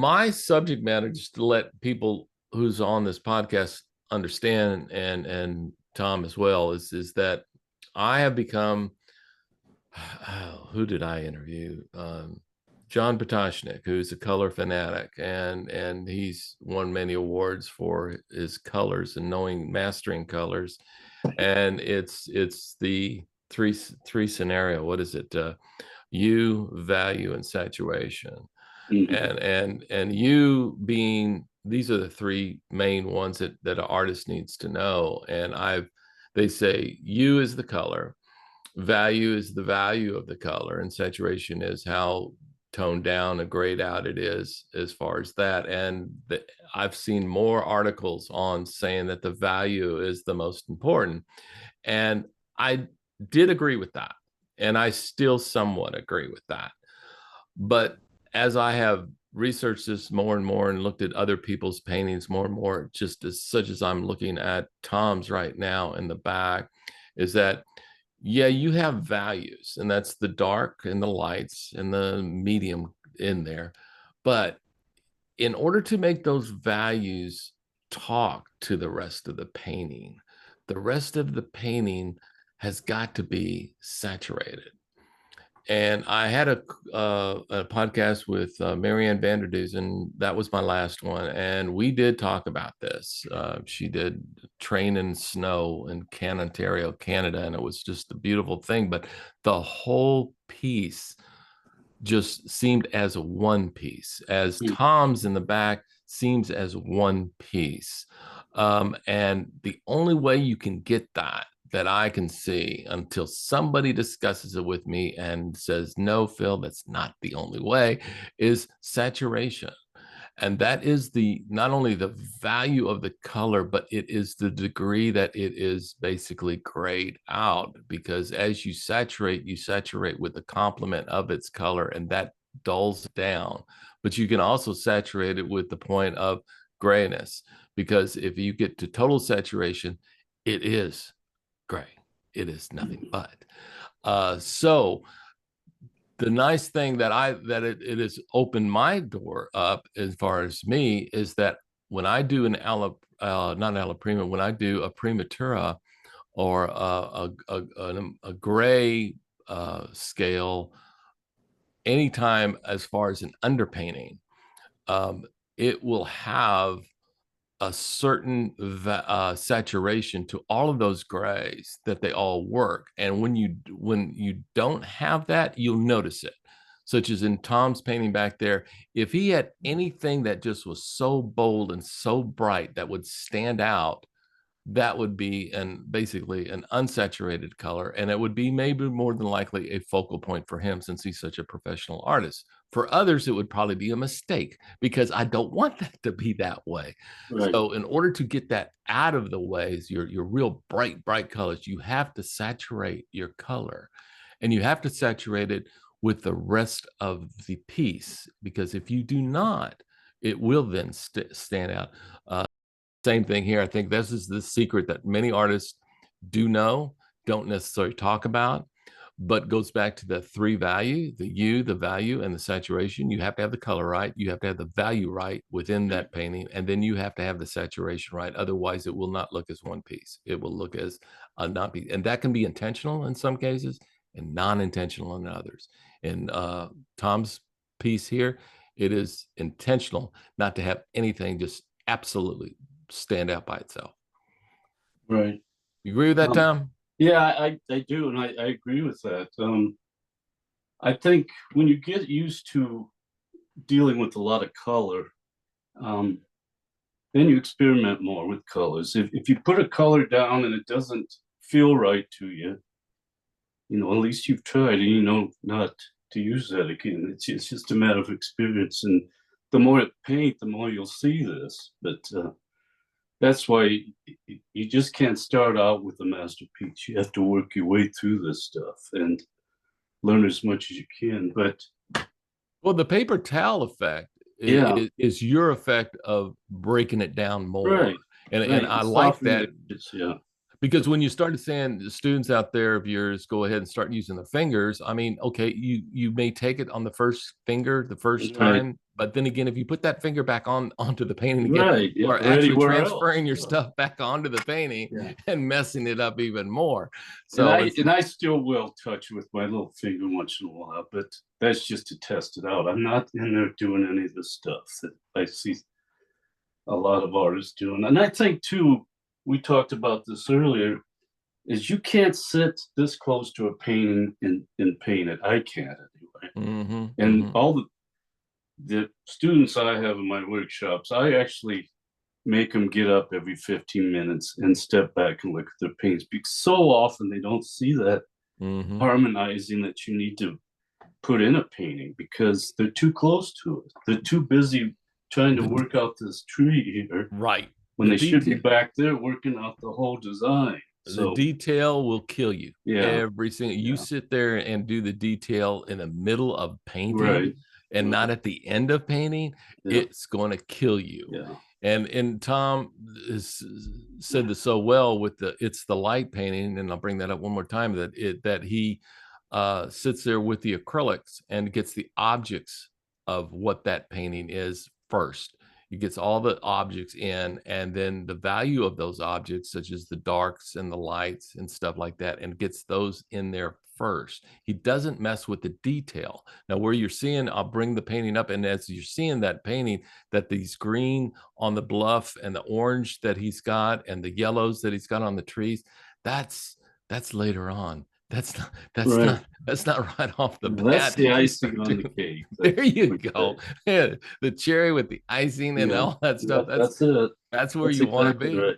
my subject matter, just to let people who's on this podcast understand, and Tom as well, is that I have become, who did I interview? John Potashnik, who's a color fanatic, and he's won many awards for his colors and mastering colors. And it's the three scenario. What is it? You, value, and saturation. And you being, these are the three main ones that an artist needs to know. And they say you is the color, value is the value of the color, and saturation is how toned down and grayed out it is as far as that. And I've seen more articles on saying that the value is the most important. And I did agree with that. And I still somewhat agree with that. But as I have researched this more and more and looked at other people's paintings more and more, just as such as I'm looking at Tom's right now in the back, is that, yeah, you have values, and that's the dark and the lights and the medium in there. But in order to make those values talk to the rest of the painting, the rest of the painting has got to be saturated. And I had a podcast with Marianne Vanderdees, and that was my last one. And we did talk about this. She did train in snow in Ontario, Canada, and it was just a beautiful thing. But the whole piece just seemed as one piece, as Tom's in the back seems as one piece. And the only way you can get that I can see, until somebody discusses it with me and says, no, Phil, that's not the only way, is saturation. And that is not only the value of the color, but it is the degree that it is basically grayed out. Because as you saturate with the complement of its color, and that dulls down. But you can also saturate it with the point of grayness, because if you get to total saturation, it is gray. It is nothing but. So the nice thing that it has opened my door up as far as me is that when I do not ala prima, when I do a prematura or a gray scale, anytime as far as an underpainting, it will have a certain saturation to all of those grays, that they all work. And when you don't have that, you'll notice it. Such as in Tom's painting back there, if he had anything that just was so bold and so bright that would stand out, that would be basically an unsaturated color, and it would be maybe more than likely a focal point for him, since he's such a professional artist. For others, it would probably be a mistake, because I don't want that to be that way. Right. So in order to get that out of the way, your real bright colors, you have to saturate your color, and you have to saturate it with the rest of the piece, because if you do not, it will then stand out. Same thing here. I think this is the secret that many artists don't necessarily talk about, but goes back to the three value, the value, and the saturation. You have to have the color right. You have to have the value right within that painting. And then you have to have the saturation right. Otherwise, it will not look as one piece. It will look as a not piece. And that can be intentional in some cases and non-intentional in others. In Tom's piece here, it is intentional not to have anything just absolutely stand out by itself. Right. You agree with that, Tom? Yeah, I do, and I agree with that. I think when you get used to dealing with a lot of color, then you experiment more with colors. If you put a color down and it doesn't feel right to you, at least you've tried, and you know not to use that again. It's just a matter of experience, and the more you paint, the more you'll see this. But that's why you just can't start out with a masterpiece. You have to work your way through this stuff and learn as much as you can. But the paper towel effect is your effect of breaking it down more. Right. And I like that. Because when you started saying the students out there of yours go ahead and start using their fingers, I mean, okay, you may take it on the first finger the first Right, time, but then again, if you put that finger back on onto the painting again, right, you yeah, are right actually anywhere else. transferring your Yeah, stuff back onto the painting yeah. and messing it up even more. And So it's I still will touch with my little finger once in a while, but that's just to test it out. I'm not in there doing any of the stuff that I see a lot of artists doing. And I think too, we talked about this earlier, is you can't sit this close to a painting and paint it. I can't anyway. mhm, And mhm. all the students I have in my workshops, I actually make them get up every 15 minutes and step back and look at their paints because so often they don't see that Mhm. harmonizing that you need to put in a painting because they're too close to it. They're too busy trying to The work out this tree here right. when The they should be detail back there working out the whole design. the So detail will kill you. yeah, Every single you yeah, sit there and do the detail in the middle of painting right, and not right, at the end of painting, yeah, it's going to kill you. yeah, And Tom is, said this so well with the it's the light painting, and I'll bring that up one more time that he sits there with the acrylics and gets the objects of what that painting is first. He gets all the objects in, and then the value of those objects, such as the darks and the lights and stuff like that, and gets those in there first. He doesn't mess with the detail. Now, where you're seeing, I'll bring the painting up, and as you're seeing that painting, that these green on the bluff and the orange that he's got and the yellows that he's got on the trees, that's later on. right. That's not right off the Yeah, that's bat the that you icing start on the doing. cake. There That's you what we go. say. Yeah, the cherry with the icing and Yeah, all that stuff. that's it. That's where That's you want to exactly be. right.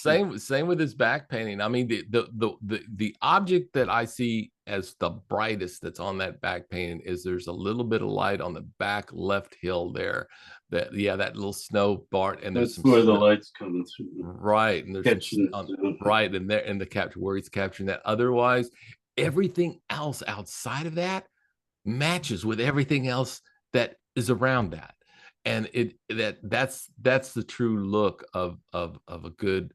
Yeah. Same with his back painting. I mean, the object that I see as the brightest that's on that back painting is there's a little bit of light on the back left hill there. That yeah, that little snow part, and there's That's some where the snow light's coming through, right, and there's some catching right in there in the capture where he's capturing that. Otherwise, everything else outside of that matches with everything else that is around that, and that's the true look of a good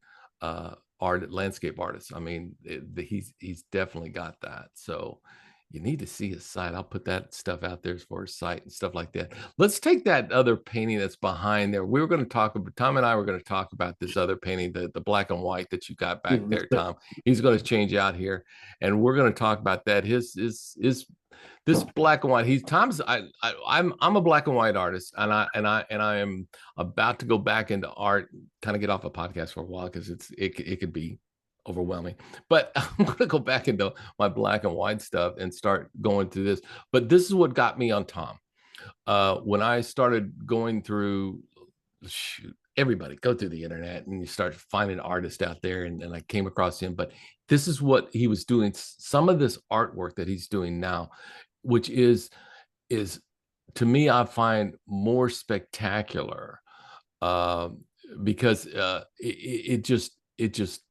art landscape artist. I mean, he's definitely got that. So you need to see his site. I'll put that stuff out there for his site and stuff like that. Let's take that other painting that's behind there. We were going to talk about Tom and I were going to talk about this other painting, the black and white that you got back there, it. Tom. He's going to change out here, and we're going to talk about that. His this black and white. He's Tom's. I'm a black and white artist, and I am about to go back into art. Kind of get off a podcast for a while because it could be overwhelming. But I'm going to go back into my black and white stuff and start going through this. But this is what got me on Tom. When I started going through, shoot, everybody go through the internet and you start finding artists out there, and I came across him. But this is what he was doing. Some of this artwork that he's doing now, which is to me, I find more spectacular because it just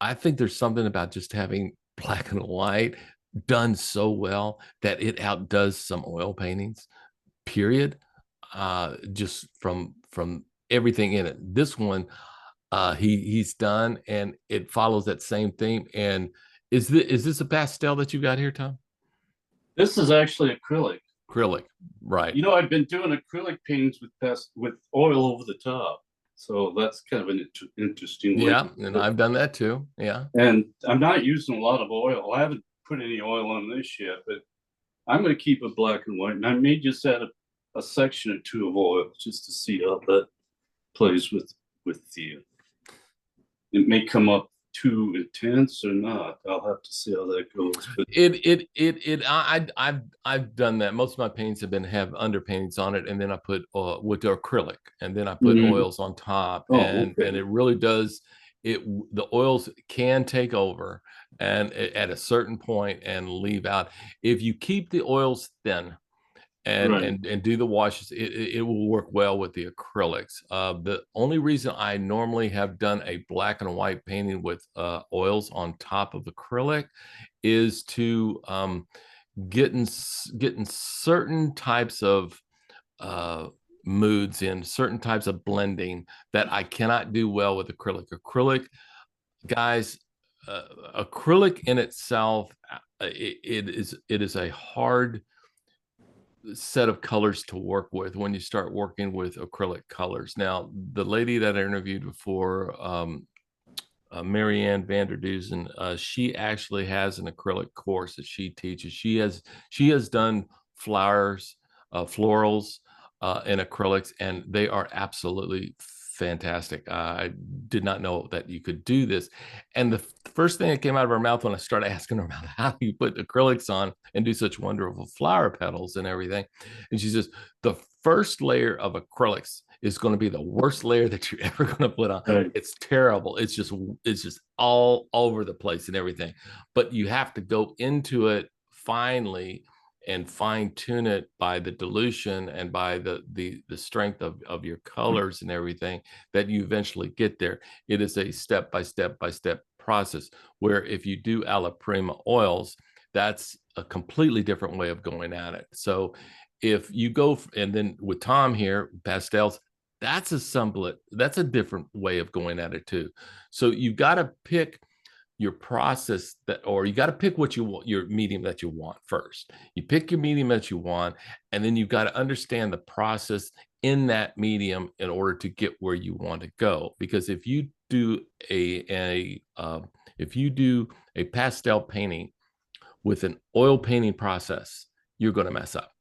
I think there's something about just having black and white done so well that it outdoes some oil paintings. Period. Just from everything in it. This one, he's done, and it follows that same theme. And is this a pastel that you got here, Tom? This is actually acrylic. Acrylic, right? You know, I've been doing acrylic paintings with oil over the top, so that's kind of an interesting way to Yeah, and do it. I've done that too. Yeah. And I'm not using a lot of oil. I haven't put any oil on this yet, but I'm going to keep it black and white, and I may just add a section or two of oil just to see how that plays with the. It may come up too intense or not. I'll have to see how that goes. But I've done that. Most of my paints have underpaintings on it, and then I put with the acrylic, and then I put mhm. oils on top, Oh, and okay, it really does it. The oils can take over, and at a certain point, and leave out. If you keep the oils thin, right. and do the washes, it will work well with the acrylics. The only reason I normally have done a black and white painting with oils on top of acrylic is to getting certain types of uh, moods in certain types of blending that I cannot do well with acrylic. Acrylic guys, acrylic in itself, it is a hard set of colors to work with when you start working with acrylic colors. Now, the lady that I interviewed before, Marianne Vanderdusen, she actually has an acrylic course that she teaches. She has done flowers, florals, in acrylics, and they are absolutely fantastic. I did not know that you could do this. And the first thing that came out of her mouth when I started asking her about how do you put acrylics on and do such wonderful flower petals and everything, and she says the first layer of acrylics is going to be the worst layer that you're ever going to put on. Right. It's terrible. It's just all over the place and everything. But you have to go into it finely and fine tune it by the dilution and by the strength of your colors and everything that you eventually get there. It is a step by step by step process, where if you do alla prima oils, that's a completely different way of going at it. So if you go, and then with Tom here, pastels, that's a different way of going at it too. So you've got to pick your process, that, or you got to pick what you want, your medium that you want first. You pick your medium that you want, and then you've got to understand the process in that medium in order to get where you want to go. Because if you do a pastel painting with an oil painting process, you're going to mess up.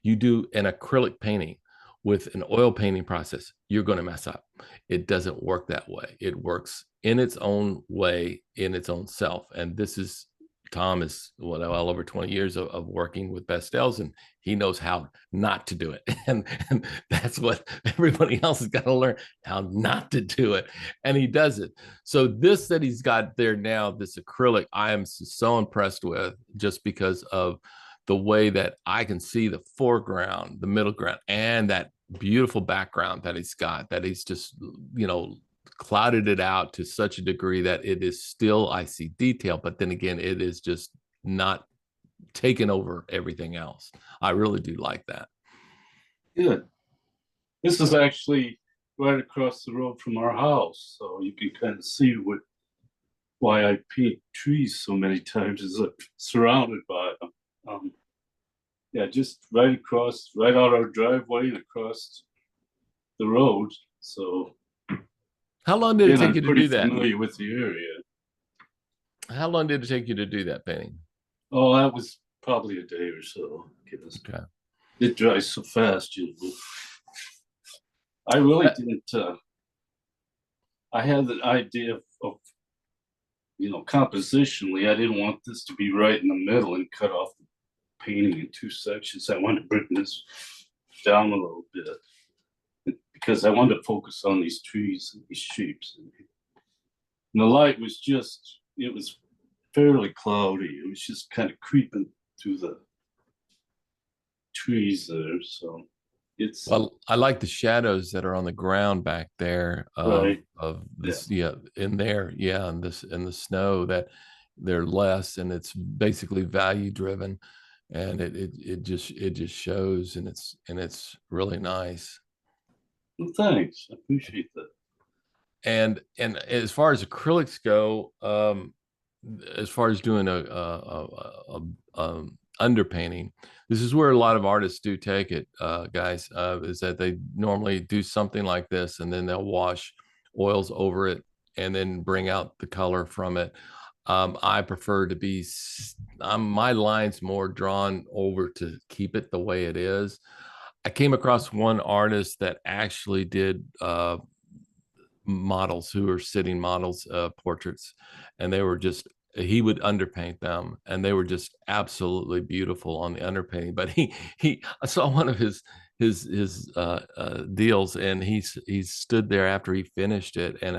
You do an acrylic painting with an oil painting process, you're going to mess up. It doesn't work that way. It works in its own way, in its own self. And this is, Tom is well over 20 years of working with pastels, and he knows how not to do it. And that's what everybody else has got to learn, how not to do it. And he does it. So this that he's got there now, this acrylic, I am so impressed with, just because of the way that I can see the foreground, the middle ground, and that beautiful background that he's got, that he's just, clouded it out to such a degree that it is still, I see detail, but then again, it is just not taking over everything else. I really do like that. Good. This is actually right across the road from our house, so you can kind of see why I paint trees so many times, is surrounded by them. Yeah, just right across, right out our driveway and across the road. So How long did it again, take I'm you to pretty do that? familiar with the area. How long did it take you to do that painting? Oh, that was probably a day or so. Okay. It dries so fast, you know. I really didn't. I had the idea of compositionally. I didn't want this to be right in the middle and cut off the painting in two sections. I wanted to bring this down a little bit because I wanted to focus on these trees and these shapes. And the light was it was fairly cloudy. It was just kind of creeping through the trees there. So it's Well, I like the shadows that are on the ground back there right. of Yeah. this, yeah, in there, yeah, and this in the snow, that they're less, and it's basically value driven, and it just shows, and it's really nice. Well, thanks. I appreciate that. And as far as acrylics go, as far as doing a underpainting, this is where a lot of artists do take it, guys, is that they normally do something like this, and then they'll wash oils over it and then bring out the color from it. I prefer to be, my line's more drawn over to keep it the way it is. I came across one artist that actually did models, who are sitting models, portraits, and they were just, he would underpaint them, and they were just absolutely beautiful on the underpainting. But he I saw one of his deals, and he stood there after he finished it, and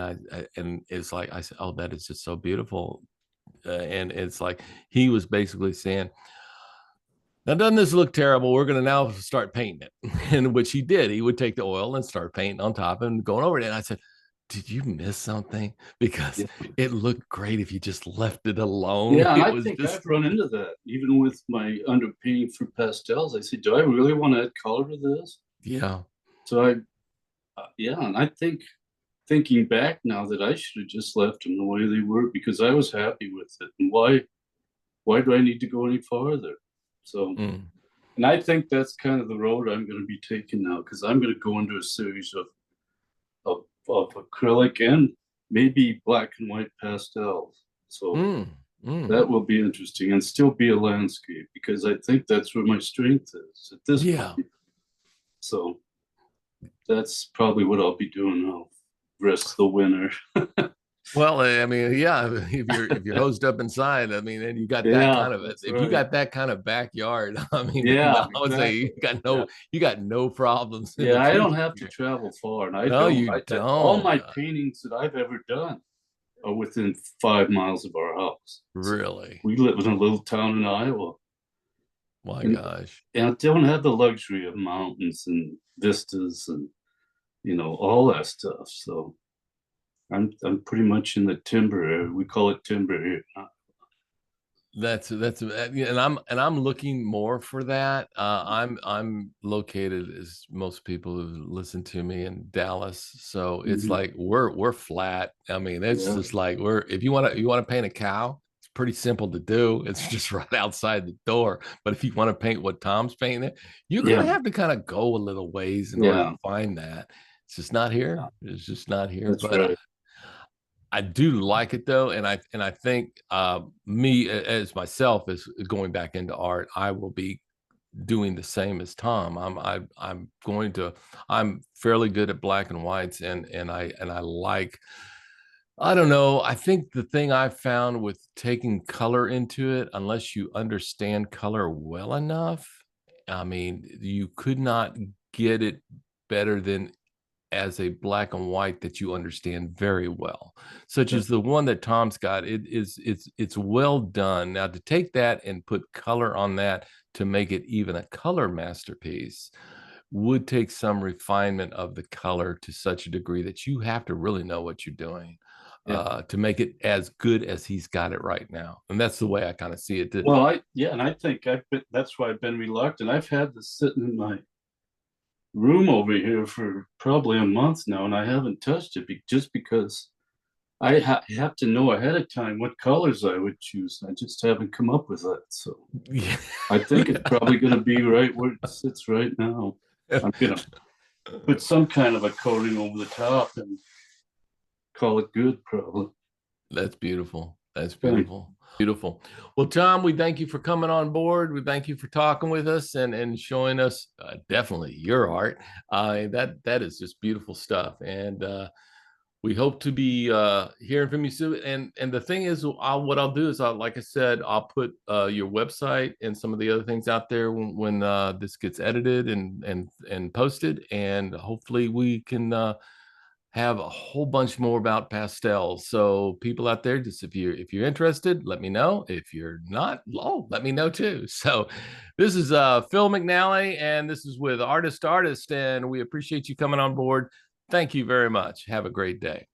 and it's like, I said, oh, that is just so beautiful. And it's like he was basically saying, now, doesn't this look terrible? We're going to now start painting it. And which he did. He would take the oil and start painting on top and going over it. And I said, did you miss something? Because Yeah. it looked great if you just left it alone. Yeah, and It I was think just, I've run into that even with my underpainting for pastels. I say, do I really want to add color to this? yeah. So yeah, and I think thinking back now that I should have just left them the way they were because I was happy with it. And why do I need to go any farther? So, Mm. and I think that's kind of the road I'm going to be taking now because I'm going to go into a series of acrylic and maybe black and white pastels. So Mm. Mm. that will be interesting and still be a landscape because I think that's where my strength is at this Yeah. point. So that's probably what I'll be doing now, rest of the winter. Well, I mean, yeah, if you're hosed up inside, I mean, and you got that Yeah, kind of that's if you right. got that kind of backyard, I mean, then Yeah, I would say exactly. Yeah. you got no problems in Yeah, the I don't future. have to travel far, and I No, don't. you All don't. my paintings that I've ever done are within 5 miles of our house. So Really. we live in a little town in Iowa, My and gosh. I don't have the luxury of mountains and vistas and all that stuff. So I'm pretty much in the timber area. We call it timber here. Yeah, and I'm looking more for that. I'm located, as most people who listen to me, in Dallas, so it's Mhm. like we're flat. I mean, it's Yeah, just like we're if you want to paint a cow, it's pretty simple to do. It's just right outside the door. But if you want to paint what Tom's painting, you're gonna yeah, have to kind of go a little ways in order to yeah. find that. It's just not here. It's just not here. That's But right. I do like it though, and I think me as myself is going back into art. I will be doing the same as Tom. I'm going to. I'm fairly good at black and whites, and I like. I don't know. I think the thing I've found with taking color into it, unless you understand color well enough, I mean, you could not get it better than as a black and white that you understand very well, such Yeah, as the one that Tom's got. It's well done. Now to take that and put color on that to make it even a color masterpiece would take some refinement of the color to such a degree that you have to really know what you're doing yeah. to make it as good as he's got it right now. And that's the way I kind of see it. Well, and I think that's why I've been reluctant. I've had this sitting in my room over here for probably a month now, and I haven't touched it just because have to know ahead of time what colors I would choose. I just haven't come up with that. So Yeah. I think it's probably going to be right where it sits right now. I'm going to put some kind of a coating over the top and call it good, probably. That's beautiful. That's Thanks. beautiful. Beautiful. Well, Tom, we thank you for coming on board. We thank you for talking with us and showing us definitely your art. That is just beautiful stuff. And we hope to be hearing from you soon. And the thing is, what I'll do is, like I said, I'll put your website and some of the other things out there when this gets edited and posted. And hopefully we can have a whole bunch more about pastels. So people out there, just if you're interested, let me know. If you're not, oh, let me know too. So this is Phil McNally, and this is with Artist, and we appreciate you coming on board. Thank you very much. Have a great day.